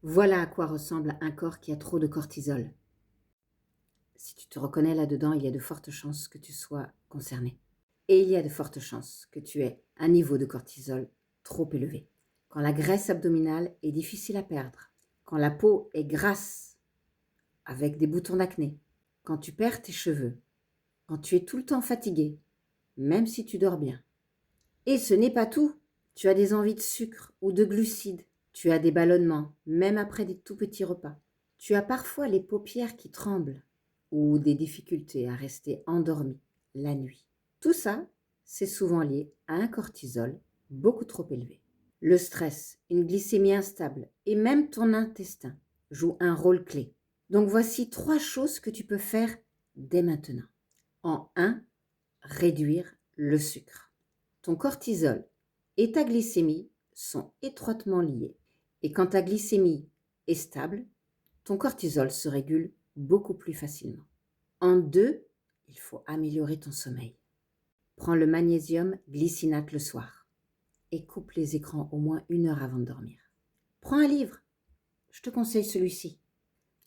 Voilà à quoi ressemble un corps qui a trop de cortisol. Si tu te reconnais là-dedans, il y a de fortes chances que tu sois concerné. Et il y a de fortes chances que tu aies un niveau de cortisol trop élevé. Quand la graisse abdominale est difficile à perdre, quand la peau est grasse avec des boutons d'acné, quand tu perds tes cheveux, quand tu es tout le temps fatigué, même si tu dors bien. Et ce n'est pas tout. Tu as des envies de sucre ou de glucides. Tu as des ballonnements, même après des tout petits repas. Tu as parfois les paupières qui tremblent ou des difficultés à rester endormi la nuit. Tout ça, c'est souvent lié à un cortisol beaucoup trop élevé. Le stress, une glycémie instable et même ton intestin jouent un rôle clé. Donc voici 3 choses que tu peux faire dès maintenant. En 1, réduire le sucre. Ton cortisol et ta glycémie sont étroitement liés. Et quand ta glycémie est stable, ton cortisol se régule beaucoup plus facilement. En 2, il faut améliorer ton sommeil. Prends le magnésium glycinate le soir et coupe les écrans au moins 1 heure avant de dormir. Prends un livre. Je te conseille celui-ci.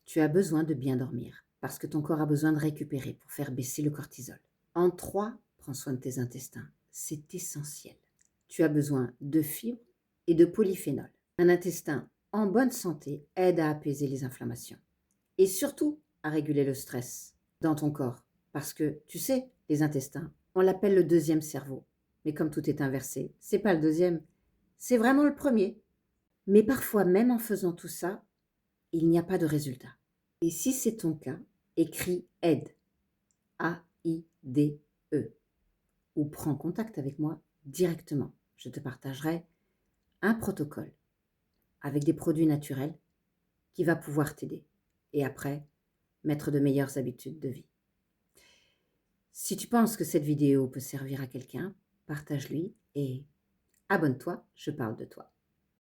Tu as besoin de bien dormir parce que ton corps a besoin de récupérer pour faire baisser le cortisol. En 3, prends soin de tes intestins. C'est essentiel. Tu as besoin de fibres et de polyphénol. Un intestin en bonne santé aide à apaiser les inflammations et surtout à réguler le stress dans ton corps. Parce que, tu sais, les intestins, on l'appelle le deuxième cerveau. Mais comme tout est inversé, c'est pas le deuxième, c'est vraiment le premier. Mais parfois, même en faisant tout ça, il n'y a pas de résultat. Et si c'est ton cas, écris aide, A-I-D-E, ou prends contact avec moi directement. Je te partagerai un protocole avec des produits naturels qui va pouvoir t'aider. Et après, mettre de meilleures habitudes de vie. Si tu penses que cette vidéo peut servir à quelqu'un, partage-lui et abonne-toi, je parle de toi.